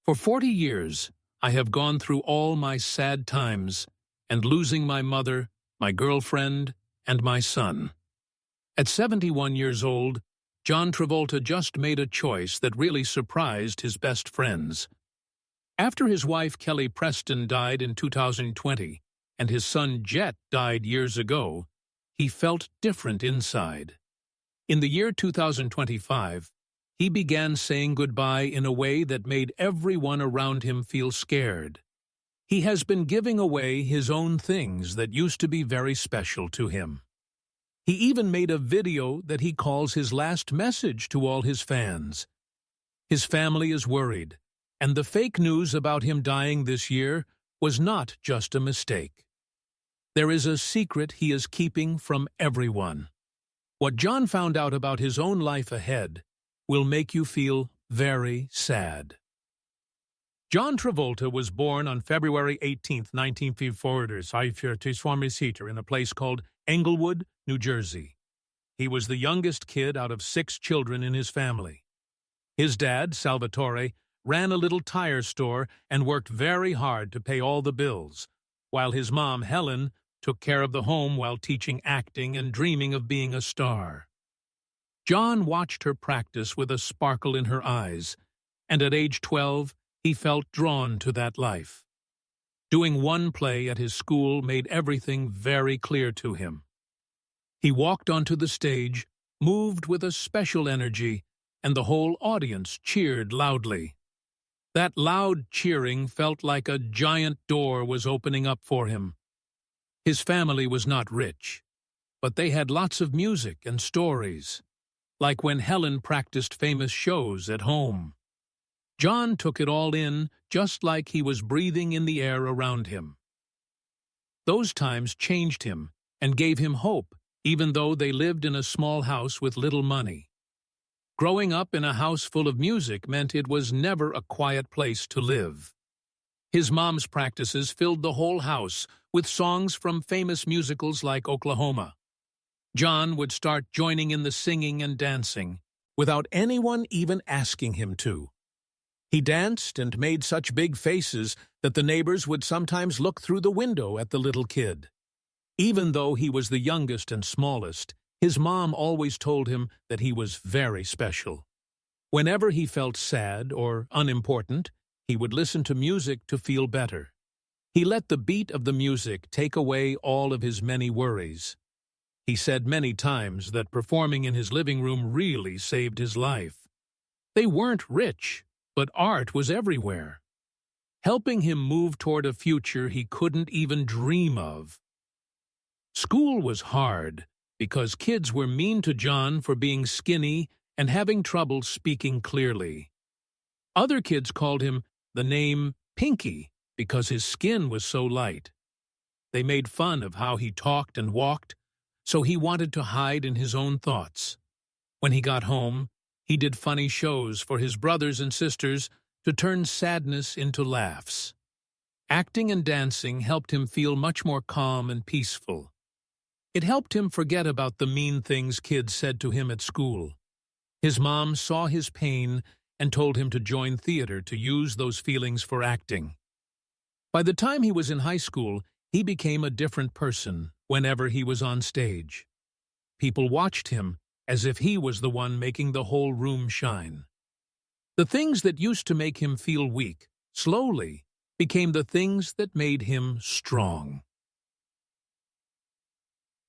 For 40 years, I have gone through all my sad times and losing my mother, my girlfriend, and my son. At 71 years old, John Travolta just made a choice that really surprised his best friends. After his wife Kelly Preston died in 2020 and his son Jet died years ago, he felt different inside. In the year 2025, he began saying goodbye in a way that made everyone around him feel scared. He has been giving away his own things that used to be very special to him. He even made a video that he calls his last message to all his fans. His family is worried, and the fake news about him dying this year was not just a mistake. There is a secret he is keeping from everyone. What John found out about his own life ahead will make you feel very sad. John Travolta was born on February 18, 1944, in a place called Englewood, New Jersey. He was the youngest kid out of 6 children in his family. His dad, Salvatore, ran a little tire store and worked very hard to pay all the bills, while his mom, Helen, took care of the home while teaching acting and dreaming of being a star. John watched her practice with a sparkle in her eyes, and at age 12, he felt drawn to that life. Doing one play at his school made everything very clear to him. He walked onto the stage, moved with a special energy, and the whole audience cheered loudly. That loud cheering felt like a giant door was opening up for him. His family was not rich, but they had lots of music and stories, like when Helen practiced famous shows at home. John took it all in, just like he was breathing in the air around him. Those times changed him and gave him hope, even though they lived in a small house with little money. Growing up in a house full of music meant it was never a quiet place to live. His mom's practices filled the whole house with songs from famous musicals like Oklahoma. John would start joining in the singing and dancing, without anyone even asking him to. He danced and made such big faces that the neighbors would sometimes look through the window at the little kid. Even though he was the youngest and smallest, his mom always told him that he was very special. Whenever he felt sad or unimportant, he would listen to music to feel better. He let the beat of the music take away all of his many worries. He said many times that performing in his living room really saved his life. They weren't rich, but art was everywhere, helping him move toward a future he couldn't even dream of. School was hard because kids were mean to John for being skinny and having trouble speaking clearly. Other kids called him the name Pinky because his skin was so light. They made fun of how he talked and walked, so he wanted to hide in his own thoughts. When he got home, he did funny shows for his brothers and sisters to turn sadness into laughs. Acting and dancing helped him feel much more calm and peaceful. It helped him forget about the mean things kids said to him at school. His mom saw his pain and told him to join theater to use those feelings for acting. By the time he was in high school, he became a different person whenever he was on stage. People watched him as if he was the one making the whole room shine. The things that used to make him feel weak, slowly, became the things that made him strong.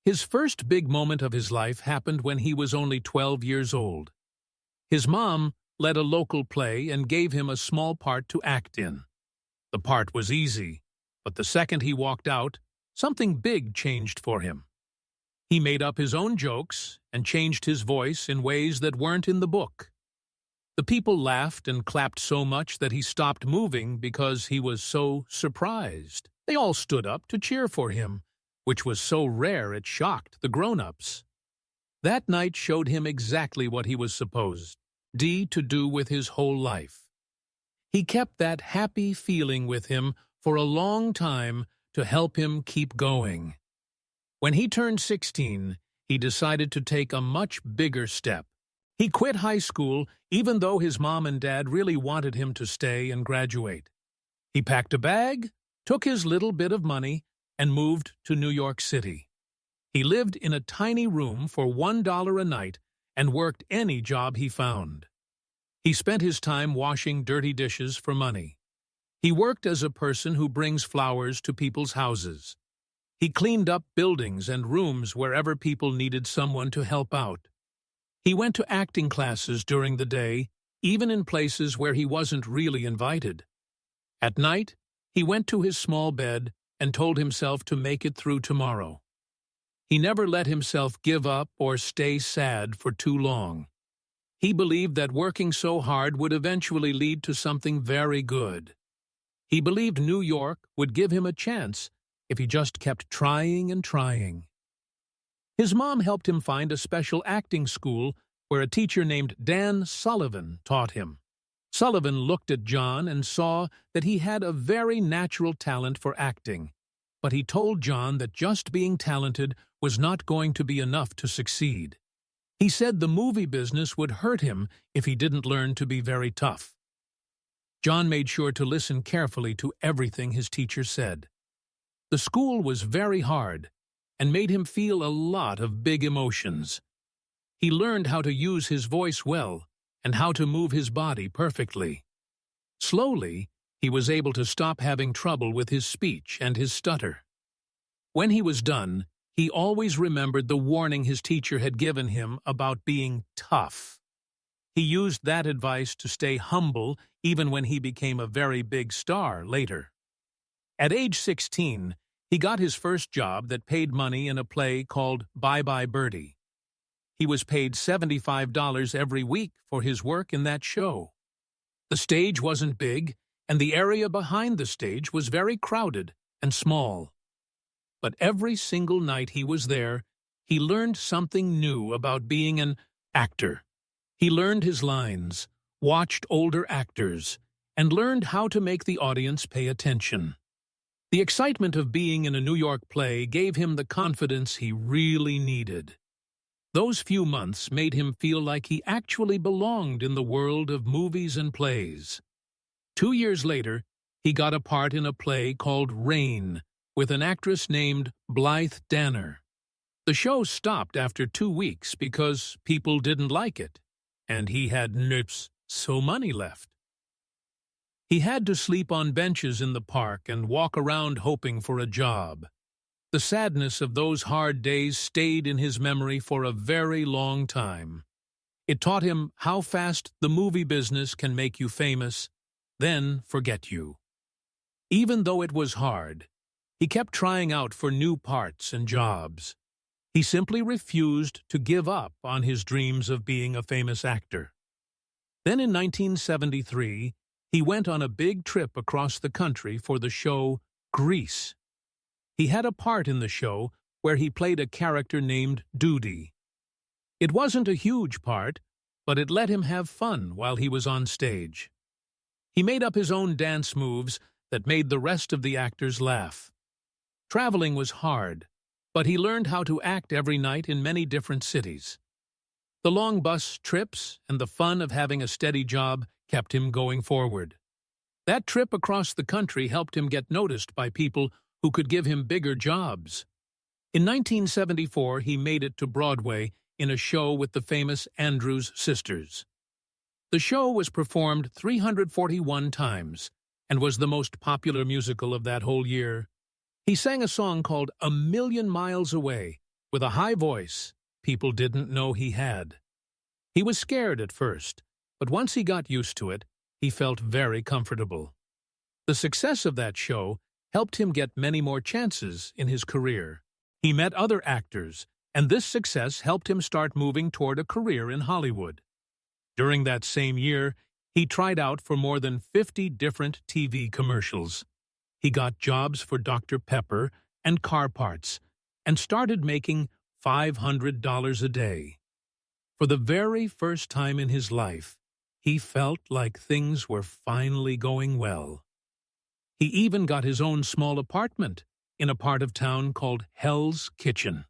His first big moment of his life happened when he was only 12 years old. His mom led a local play and gave him a small part to act in. The part was easy, but the second he walked out, something big changed for him. He made up his own jokes and changed his voice in ways that weren't in the book. The people laughed and clapped so much that he stopped moving because he was so surprised. They all stood up to cheer for him, which was so rare it shocked the grown-ups. That night showed him exactly what he was supposed to do with his whole life. He kept that happy feeling with him for a long time to help him keep going. When he turned 16, he decided to take a much bigger step. He quit high school even though his mom and dad really wanted him to stay and graduate. He packed a bag, took his little bit of money, and moved to New York City. He lived in a tiny room for $1 a night and worked any job he found. He spent his time washing dirty dishes for money. He worked as a person who brings flowers to people's houses. He cleaned up buildings and rooms wherever people needed someone to help out. He went to acting classes during the day, even in places where he wasn't really invited. At night, he went to his small bed and told himself to make it through tomorrow. He never let himself give up or stay sad for too long. He believed that working so hard would eventually lead to something very good. He believed New York would give him a chance if he just kept trying and trying. His mom helped him find a special acting school where a teacher named Dan Sullivan taught him. Sullivan looked at John and saw that he had a very natural talent for acting, but he told John that just being talented was not going to be enough to succeed. He said the movie business would hurt him if he didn't learn to be very tough. John made sure to listen carefully to everything his teacher said. The school was very hard and made him feel a lot of big emotions. He learned how to use his voice well and how to move his body perfectly. Slowly, he was able to stop having trouble with his speech and his stutter. When he was done, he always remembered the warning his teacher had given him about being tough. He used that advice to stay humble even when he became a very big star later. At age 16, he got his first job that paid money in a play called Bye Bye Birdie. He was paid $75 every week for his work in that show. The stage wasn't big, and the area behind the stage was very crowded and small. But every single night he was there, he learned something new about being an actor. He learned his lines, watched older actors, and learned how to make the audience pay attention. The excitement of being in a New York play gave him the confidence he really needed. Those few months made him feel like he actually belonged in the world of movies and plays. 2 years later, he got a part in a play called Rain, with an actress named Blythe Danner. The show stopped after 2 weeks because people didn't like it, and he had so money left. He had to sleep on benches in the park and walk around hoping for a job. The sadness of those hard days stayed in his memory for a very long time. It taught him how fast the movie business can make you famous, then forget you. Even though it was hard, he kept trying out for new parts and jobs. He simply refused to give up on his dreams of being a famous actor. Then in 1973, he went on a big trip across the country for the show Grease. He had a part in the show where he played a character named Doody. It wasn't a huge part, but it let him have fun while he was on stage. He made up his own dance moves that made the rest of the actors laugh. Traveling was hard, but he learned how to act every night in many different cities. The long bus trips and the fun of having a steady job kept him going forward. That trip across the country helped him get noticed by people who could give him bigger jobs. In 1974, he made it to Broadway in a show with the famous Andrews Sisters. The show was performed 341 times and was the most popular musical of that whole year. He sang a song called "A Million Miles Away" with a high voice people didn't know he had. He was scared at first, but once he got used to it, he felt very comfortable. The success of that show helped him get many more chances in his career. He met other actors, and this success helped him start moving toward a career in Hollywood. During that same year, he tried out for more than 50 different TV commercials. He got jobs for Dr. Pepper and car parts, and started making $500 a day. For the very first time in his life, he felt like things were finally going well. He even got his own small apartment in a part of town called Hell's Kitchen.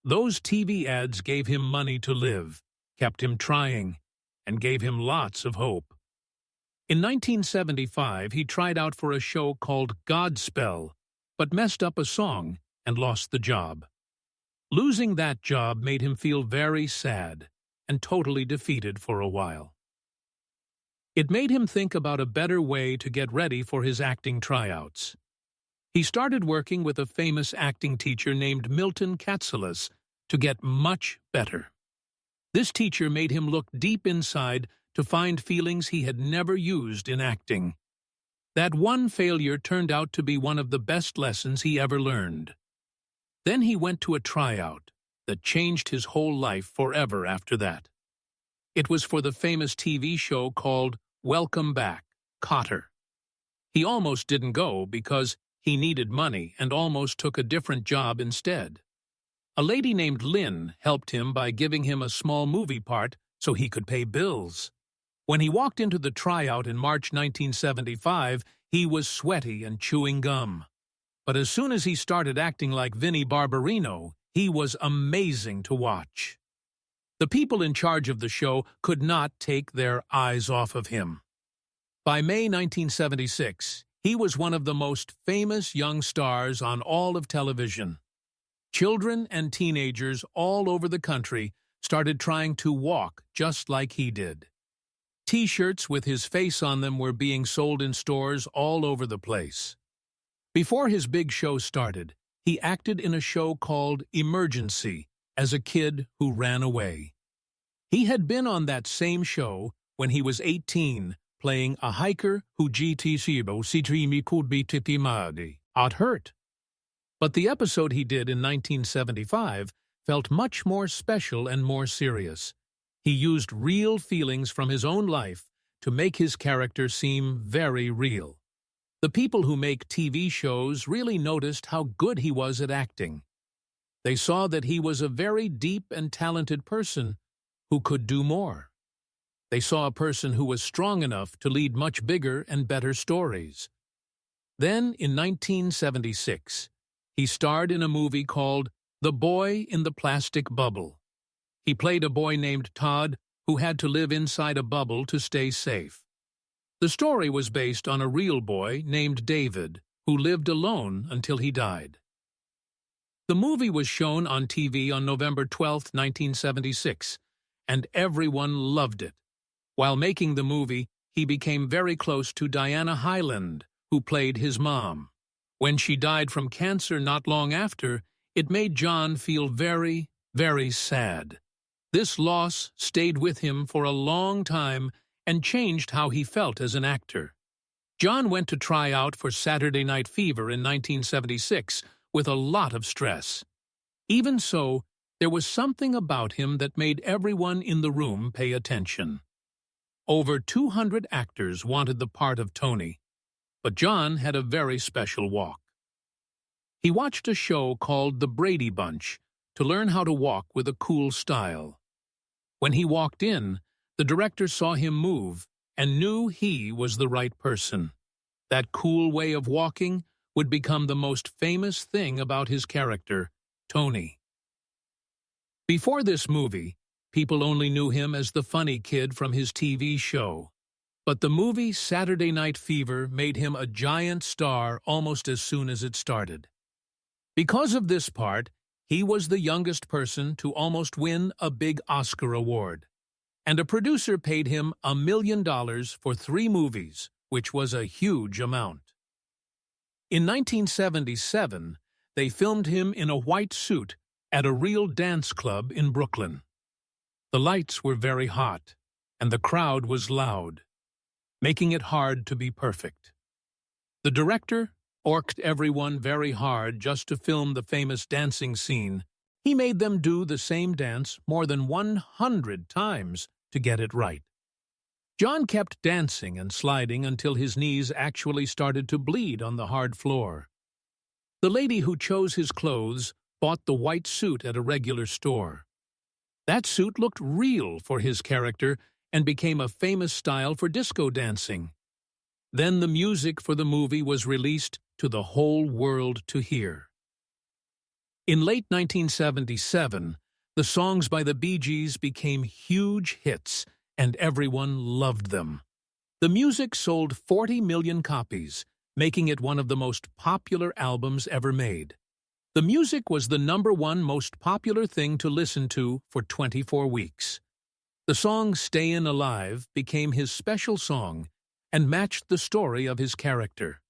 Those TV ads gave him money to live, kept him trying and gave him lots of hope. In 1975, he tried out for a show called Godspell, but messed up a song and lost the job. Losing that job made him feel very sad and totally defeated for a while. It made him think about a better way to get ready for his acting tryouts. He started working with a famous acting teacher named Milton Katselas to get much better. This teacher made him look deep inside to find feelings he had never used in acting. That one failure turned out to be one of the best lessons he ever learned. Then he went to a tryout that changed his whole life forever after that. It was for the famous TV show called Welcome Back, Kotter. He almost didn't go because he needed money and almost took a different job instead. A lady named Lynn helped him by giving him a small movie part so he could pay bills. When he walked into the tryout in March 1975, he was sweaty and chewing gum. But as soon as he started acting like Vinnie Barbarino, he was amazing to watch. The people in charge of the show could not take their eyes off of him. By May 1976, he was one of the most famous young stars on all of television. Children and teenagers all over the country started trying to walk just like he did. T-shirts with his face on them were being sold in stores all over the place. Before his big show started, he acted in a show called Emergency as a kid who ran away. He had been on that same show when he was 18, playing a hiker who got hurt. But the episode he did in 1975 felt much more special and more serious. He used real feelings from his own life to make his character seem very real. The people who make TV shows really noticed how good he was at acting. They saw that he was a very deep and talented person who could do more. They saw a person who was strong enough to lead much bigger and better stories. Then, in 1976, he starred in a movie called The Boy in the Plastic Bubble. He played a boy named Todd who had to live inside a bubble to stay safe. The story was based on a real boy named David who lived alone until he died. The movie was shown on TV on November 12, 1976, and everyone loved it. While making the movie, he became very close to Diana Hyland, who played his mom. When she died from cancer not long after, it made John feel very, very sad. This loss stayed with him for a long time and changed how he felt as an actor. John went to try out for Saturday Night Fever in 1976 with a lot of stress. Even so, there was something about him that made everyone in the room pay attention. Over 200 actors wanted the part of Tony, but John had a very special walk. He watched a show called The Brady Bunch to learn how to walk with a cool style. When he walked in, the director saw him move and knew he was the right person. That cool way of walking would become the most famous thing about his character, Tony. Before this movie, people only knew him as the funny kid from his TV show. But the movie Saturday Night Fever made him a giant star almost as soon as it started. Because of this part, he was the youngest person to almost win a big Oscar award. And a producer paid him $1 million for 3 movies, which was a huge amount. In 1977, they filmed him in a white suit at a real dance club in Brooklyn. The lights were very hot, and the crowd was loud, making it hard to be perfect. The director worked everyone very hard just to film the famous dancing scene. He made them do the same dance more than 100 times to get it right. John kept dancing and sliding until his knees actually started to bleed on the hard floor. The lady who chose his clothes bought the white suit at a regular store. That suit looked real for his character and became a famous style for disco dancing. Then the music for the movie was released to the whole world to hear. In late 1977, The songs by the Bee Gees became huge hits, and everyone loved them. The music sold 40 million copies, making it one of the most popular albums ever made. The music was the #1 most popular thing to listen to for 24 weeks. The song "Stayin' Alive" became his special song and matched the story of his character.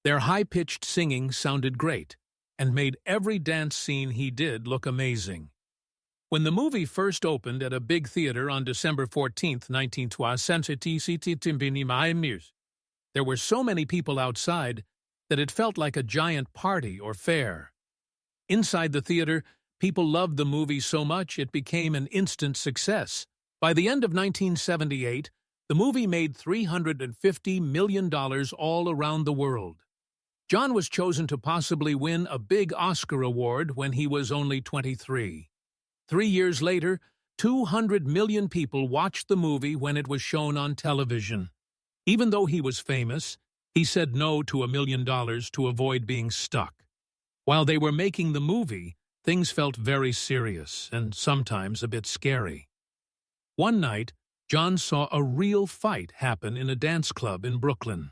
Their high-pitched singing sounded great and made every dance scene he did look amazing. When the movie first opened at a big theater on December 14, 1920, there were so many people outside that it felt like a giant party or fair. Inside the theater, people loved the movie so much it became an instant success. By the end of 1978, the movie made $350 million all around the world. John was chosen to possibly win a big Oscar award when he was only 23. 3 years later, 200 million people watched the movie when it was shown on television. Even though he was famous, he said no to $1 million to avoid being stuck. While they were making the movie, things felt very serious and sometimes a bit scary. One night, John saw a real fight happen in a dance club in Brooklyn.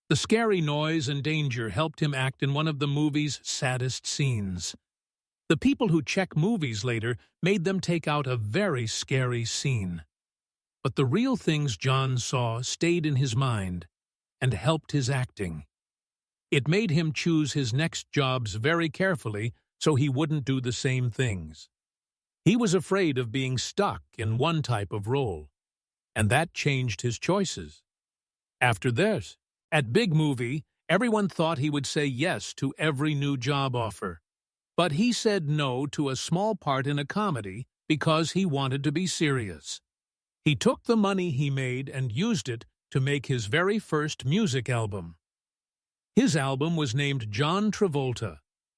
The scary noise and danger helped him act in one of the movie's saddest scenes. The people who check movies later made them take out a very scary scene. But the real things John saw stayed in his mind and helped his acting. It made him choose his next jobs very carefully so he wouldn't do the same things. He was afraid of being stuck in one type of role, and that changed his choices. After this, at Big Movie, everyone thought he would say yes to every new job offer. But he said no to a small part in a comedy because he wanted to be serious. He took the money he made and used it to make his very first music album. His album was named John Travolta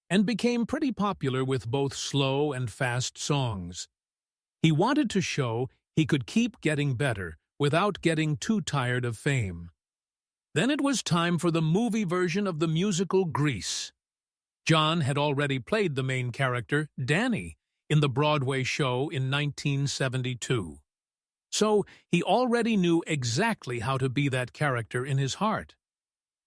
and became pretty popular with both slow and fast songs. He wanted to show he could keep getting better without getting too tired of fame. Then it was time for the movie version of the musical Grease. John had already played the main character, Danny, in the Broadway show in 1972. So he already knew exactly how to be that character in his heart.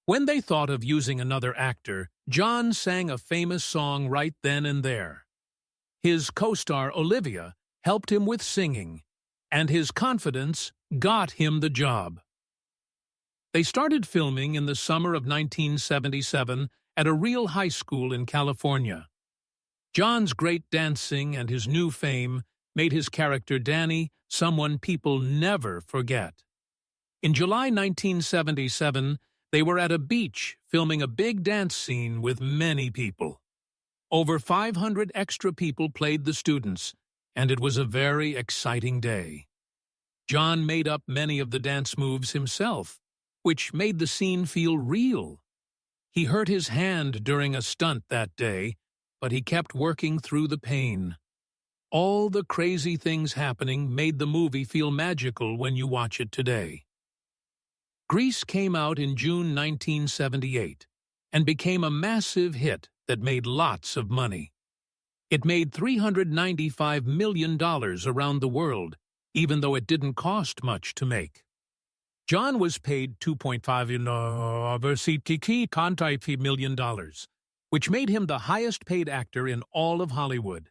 When they thought of using another actor, John sang a famous song right then and there. His co-star Olivia helped him with singing, and his confidence got him the job. They started filming in the summer of 1977 at a real high school in California. John's great dancing and his new fame made his character Danny someone people never forget. In July 1977, they were at a beach filming a big dance scene with many people. Over 500 extra people played the students, and it was a very exciting day. John made up many of the dance moves himself, which made the scene feel real. He hurt his hand during a stunt that day, but he kept working through the pain. All the crazy things happening made the movie feel magical when you watch it today. Grease came out in June 1978 and became a massive hit that made lots of money. It made $395 million around the world, even though it didn't cost much to make. John was paid $2.5 million, which made him the highest-paid actor in all of Hollywood.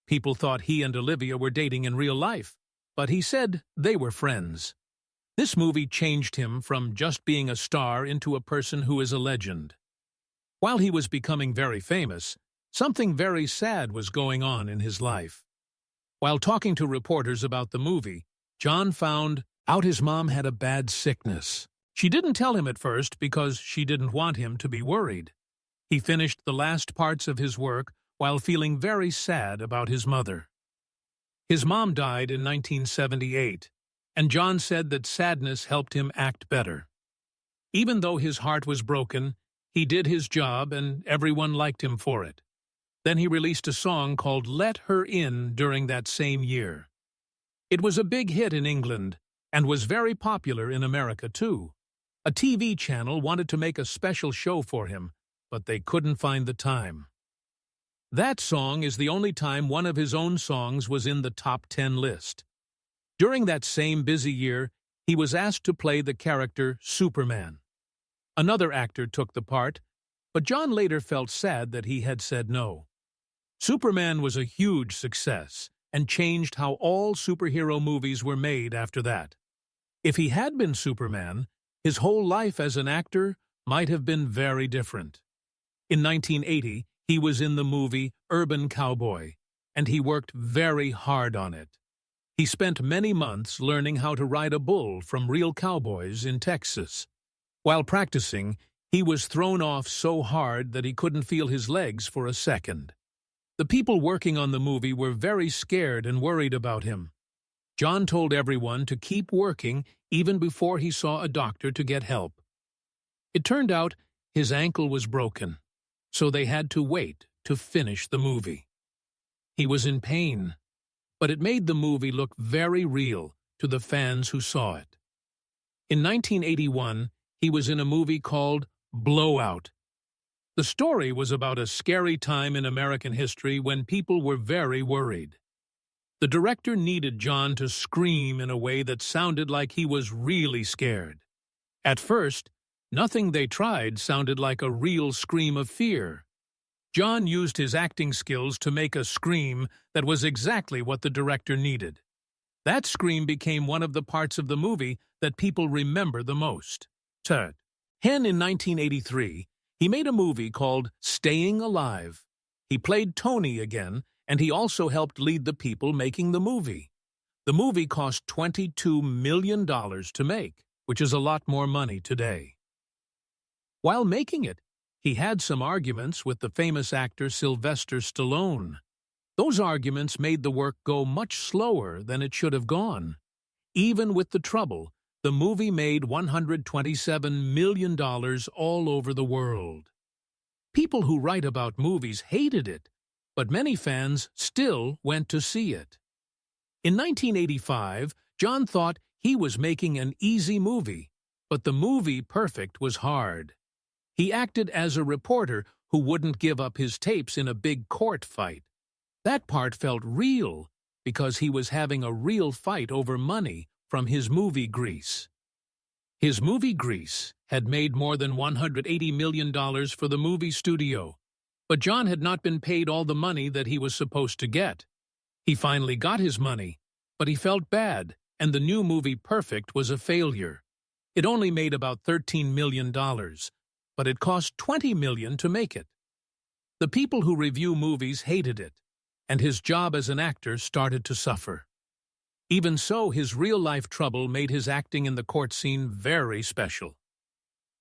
People thought he and Olivia were dating in real life, but he said they were friends. This movie changed him from just being a star into a person who is a legend. While he was becoming very famous, something very sad was going on in his life. While talking to reporters about the movie, John found out his mom had a bad sickness. She didn't tell him at first because she didn't want him to be worried. He finished the last parts of his work while feeling very sad about his mother. His mom died in 1978, and John said that sadness helped him act better. Even though his heart was broken, he did his job and everyone liked him for it. Then he released a song called Let Her In during that same year. It was a big hit in England and was very popular in America too. A TV channel wanted to make a special show for him, but they couldn't find the time. That song is the only time one of his own songs was in the top 10 list. During that same busy year, he was asked to play the character Superman. Another actor took the part, but John later felt sad that he had said no. Superman was a huge success and changed how all superhero movies were made after that. If he had been Superman, his whole life as an actor might have been very different. In 1980, he was in the movie Urban Cowboy, and he worked very hard on it. He spent many months learning how to ride a bull from real cowboys in Texas. While practicing, he was thrown off so hard that he couldn't feel his legs for a second. The people working on the movie were very scared and worried about him. John told everyone to keep working even before he saw a doctor to get help. It turned out his ankle was broken, so they had to wait to finish the movie. He was in pain, but it made the movie look very real to the fans who saw it. In 1981, he was in a movie called Blowout. The story was about a scary time in American history when people were very worried. The director needed John to scream in a way that sounded like he was really scared. At first, nothing they tried sounded like a real scream of fear. John used his acting skills to make a scream that was exactly what the director needed. That scream became one of the parts of the movie that people remember the most. Third, in 1983, he made a movie called Staying Alive. He played Tony again, and he also helped lead the people making the movie. The movie cost $22 million to make, which is a lot more money today. While making it, he had some arguments with the famous actor Sylvester Stallone. Those arguments made the work go much slower than it should have gone. Even with the trouble, the movie made $127 million all over the world. People who write about movies hated it, but many fans still went to see it. In 1985, John thought he was making an easy movie, but the movie Perfect was hard. He acted as a reporter who wouldn't give up his tapes in a big court fight. That part felt real because he was having a real fight over money from his movie Grease. His movie Grease had made more than $180 million for the movie studio, but John had not been paid all the money that he was supposed to get. He finally got his money, but he felt bad, and the new movie Perfect was a failure. It only made about $13 million, but it cost $20 million to make it. The people who review movies hated it, and his job as an actor started to suffer. Even so, his real-life trouble made his acting in the court scene very special.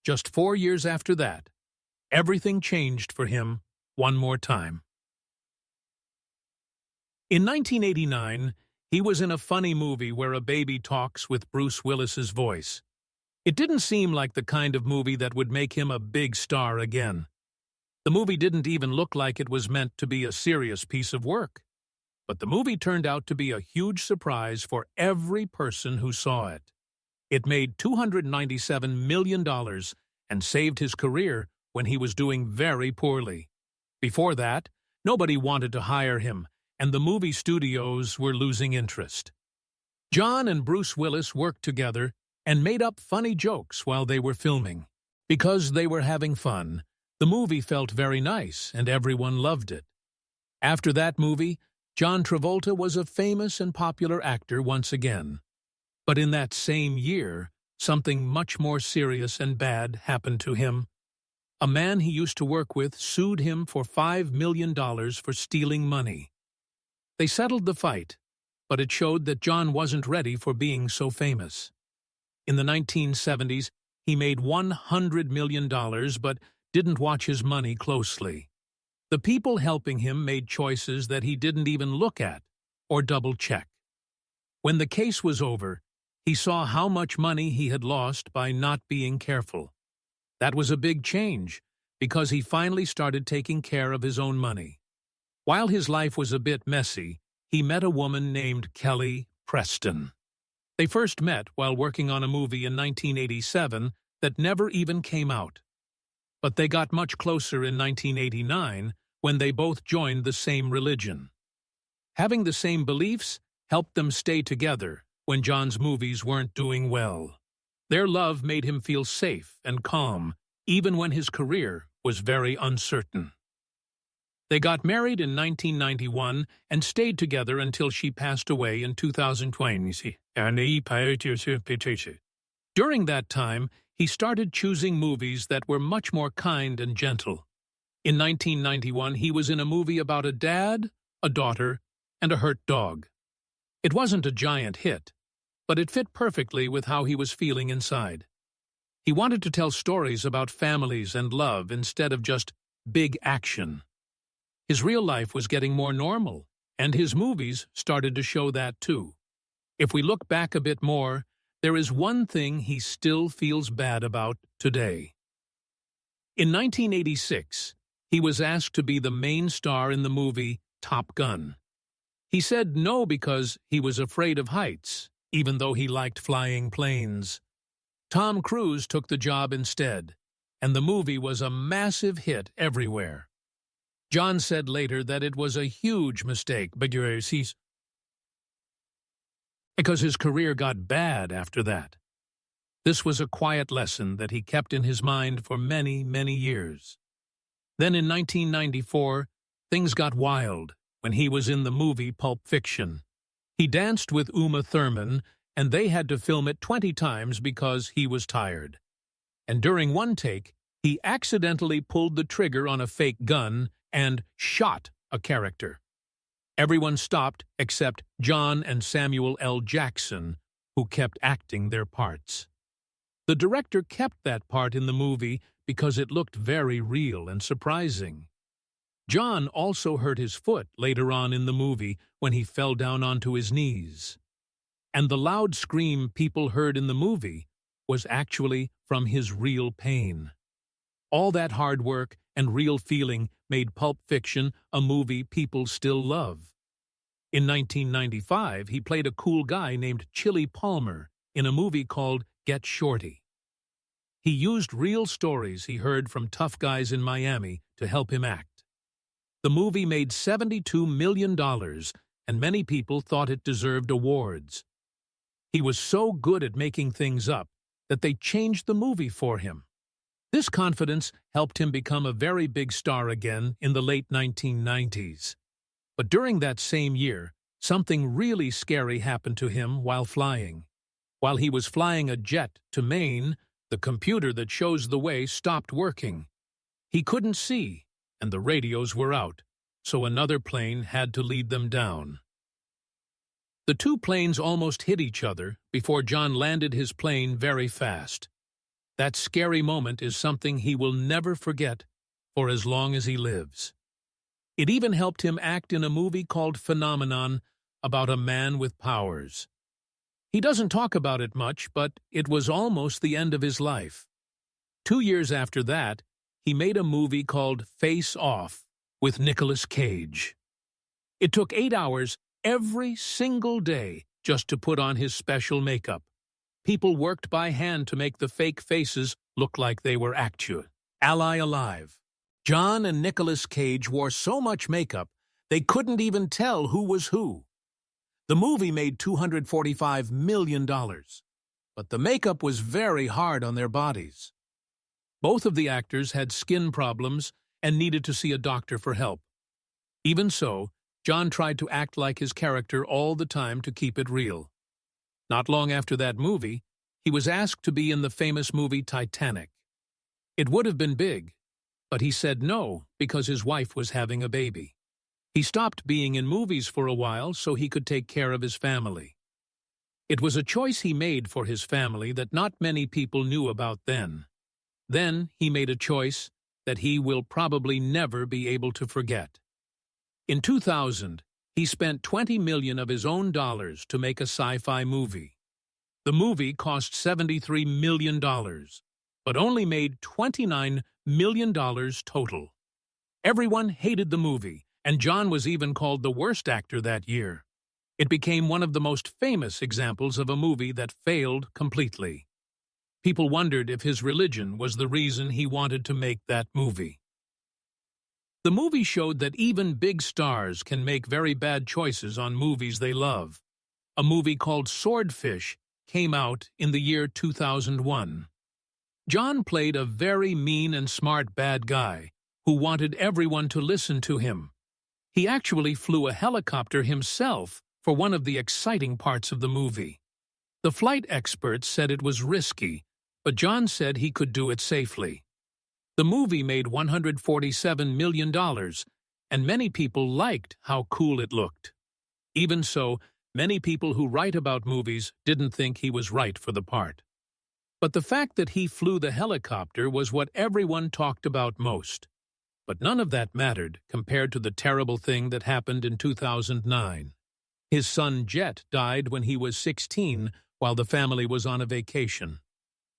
Just 4 years after that, everything changed for him one more time. In 1989, he was in a funny movie where a baby talks with Bruce Willis's voice. It didn't seem like the kind of movie that would make him a big star again. The movie didn't even look like it was meant to be a serious piece of work. But the movie turned out to be a huge surprise for every person who saw it. It made $297 million and saved his career when he was doing very poorly. Before that, nobody wanted to hire him, and the movie studios were losing interest. John and Bruce Willis worked together and made up funny jokes while they were filming. Because they were having fun, the movie felt very nice and everyone loved it. After that movie, John Travolta was a famous and popular actor once again. But in that same year, something much more serious and bad happened to him. A man he used to work with sued him for $5 million for stealing money. They settled the fight, but it showed that John wasn't ready for being so famous. In the 1970s, he made $100 million but didn't watch his money closely. The people helping him made choices that he didn't even look at or double-check. When the case was over, he saw how much money he had lost by not being careful. That was a big change, because he finally started taking care of his own money. While his life was a bit messy, he met a woman named Kelly Preston. They first met while working on a movie in 1987 that never even came out. But they got much closer in 1989 when they both joined the same religion. Having the same beliefs helped them stay together when John's movies weren't doing well. Their love made him feel safe and calm, even when his career was very uncertain. They got married in 1991 and stayed together until she passed away in 2020. During that time, he started choosing movies that were much more kind and gentle. In 1991, he was in a movie about a dad, a daughter, and a hurt dog. It wasn't a giant hit, but it fit perfectly with how he was feeling inside. He wanted to tell stories about families and love instead of just big action. His real life was getting more normal, and his movies started to show that too. If we look back a bit more, there is one thing he still feels bad about today. In 1986, he was asked to be the main star in the movie Top Gun. He said no because he was afraid of heights, even though he liked flying planes. Tom Cruise took the job instead, and the movie was a massive hit everywhere. John said later that it was a huge mistake because his career got bad after that. This was a quiet lesson that he kept in his mind for many, many years. Then in 1994, things got wild when he was in the movie Pulp Fiction. He danced with Uma Thurman, and they had to film it 20 times because he was tired. And during one take, he accidentally pulled the trigger on a fake gun and shot a character. Everyone stopped except John and Samuel L. Jackson, who kept acting their parts. The director kept that part in the movie because it looked very real and surprising. John also hurt his foot later on in the movie when he fell down onto his knees. And the loud scream people heard in the movie was actually from his real pain. All that hard work and real feeling made Pulp Fiction a movie people still love. In 1995, he played a cool guy named Chili Palmer in a movie called Get Shorty. He used real stories he heard from tough guys in Miami to help him act. The movie made $72 million, and many people thought it deserved awards. He was so good at making things up that they changed the movie for him. This confidence helped him become a very big star again in the late 1990s. But during that same year, something really scary happened to him while flying. While he was flying a jet to Maine, the computer that shows the way stopped working. He couldn't see, and the radios were out, so another plane had to lead them down. The two planes almost hit each other before John landed his plane very fast. That scary moment is something he will never forget for as long as he lives. It even helped him act in a movie called Phenomenon about a man with powers. He doesn't talk about it much, but it was almost the end of his life. 2 years after that, he made a movie called Face Off with Nicolas Cage. It took 8 hours every single day just to put on his special makeup. People worked by hand to make the fake faces look like they were actual. Ally alive. John and Nicolas Cage wore so much makeup, they couldn't even tell who was who. The movie made $245 million, but the makeup was very hard on their bodies. Both of the actors had skin problems and needed to see a doctor for help. Even so, John tried to act like his character all the time to keep it real. Not long after that movie, he was asked to be in the famous movie Titanic. It would have been big, but he said no because his wife was having a baby. He stopped being in movies for a while so he could take care of his family. It was a choice he made for his family that not many people knew about then. Then he made a choice that he will probably never be able to forget. In 2000, he spent $20 million of his own dollars to make a sci-fi movie. The movie cost $73 million, but only made $29 million total. Everyone hated the movie, and John was even called the worst actor that year. It became one of the most famous examples of a movie that failed completely. People wondered if his religion was the reason he wanted to make that movie. The movie showed that even big stars can make very bad choices on movies they love. A movie called Swordfish came out in the year 2001. John played a very mean and smart bad guy who wanted everyone to listen to him. He actually flew a helicopter himself for one of the exciting parts of the movie. The flight experts said it was risky, but John said he could do it safely. The movie made $147 million, and many people liked how cool it looked. Even so, many people who write about movies didn't think he was right for the part. But the fact that he flew the helicopter was what everyone talked about most. But none of that mattered compared to the terrible thing that happened in 2009. His son Jet died when he was 16 while the family was on a vacation.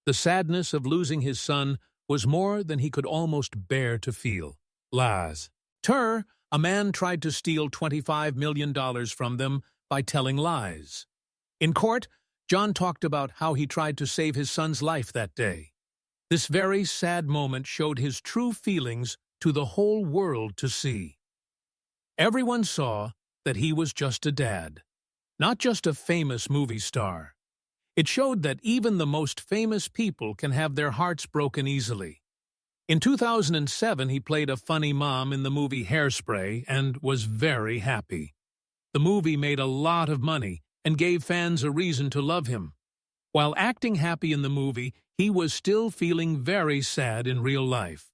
The sadness of losing his son was more than he could almost bear to feel. Lies. A man tried to steal $25 million from them by telling lies. In court, John talked about how he tried to save his son's life that day. This very sad moment showed his true feelings to the whole world to see. Everyone saw that he was just a dad, not just a famous movie star. It showed that even the most famous people can have their hearts broken easily. In 2007, he played a funny mom in the movie Hairspray and was very happy. The movie made a lot of money and gave fans a reason to love him. While acting happy in the movie, he was still feeling very sad in real life.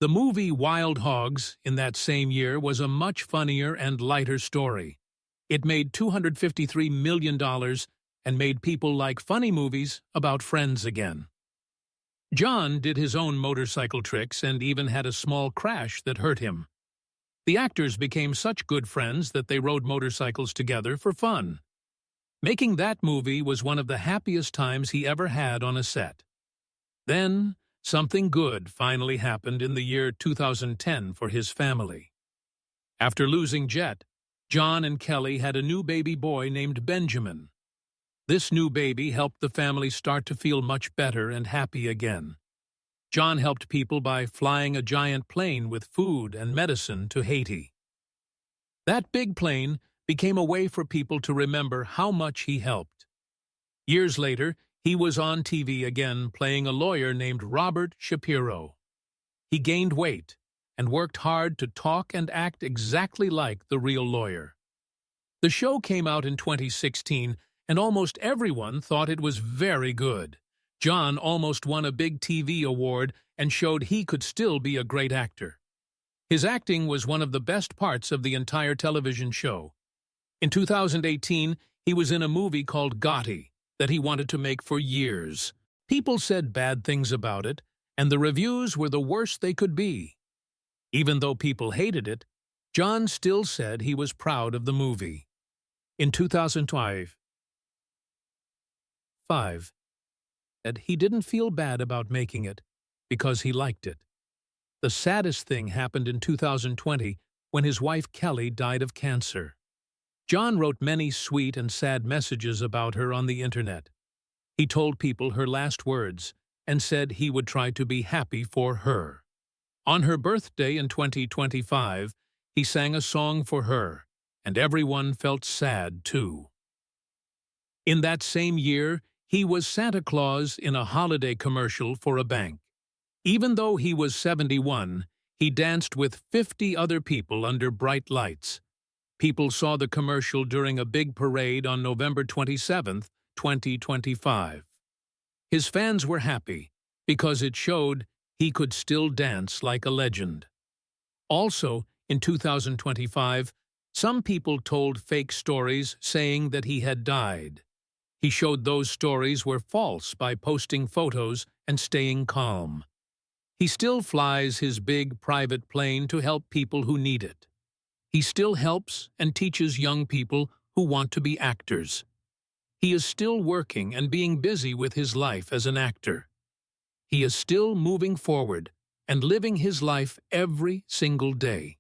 The movie Wild Hogs in that same year was a much funnier and lighter story. It made $253 million and made people like funny movies about friends again. John did his own motorcycle tricks and even had a small crash that hurt him. The actors became such good friends that they rode motorcycles together for fun. Making that movie was one of the happiest times he ever had on a set. Then, something good finally happened in the year 2010 for his family. After losing Jet, John and Kelly had a new baby boy named Benjamin. This new baby helped the family start to feel much better and happy again. John helped people by flying a giant plane with food and medicine to Haiti. That big plane became a way for people to remember how much he helped. Years later, he was on TV again playing a lawyer named Robert Shapiro. He gained weight and worked hard to talk and act exactly like the real lawyer. The show came out in 2016, and almost everyone thought it was very good. John almost won a big TV award and showed he could still be a great actor. His acting was one of the best parts of the entire television show. In 2018, he was in a movie called Gotti that he wanted to make for years. People said bad things about it, and the reviews were the worst they could be. Even though people hated it, John still said he was proud of the movie. In 2005, that he didn't feel bad about making it because he liked it. The saddest thing happened in 2020 when his wife Kelly died of cancer. John wrote many sweet and sad messages about her on the internet. He told people her last words and said he would try to be happy for her. On her birthday in 2025, he sang a song for her, and everyone felt sad too. In that same year, he was Santa Claus in a holiday commercial for a bank. Even though he was 71, he danced with 50 other people under bright lights. People saw the commercial during a big parade on November 27, 2025. His fans were happy because it showed he could still dance like a legend. Also, in 2025, some people told fake stories saying that he had died. He showed those stories were false by posting photos and staying calm. He still flies his big private plane to help people who need it. He still helps and teaches young people who want to be actors. He is still working and being busy with his life as an actor. He is still moving forward and living his life every single day.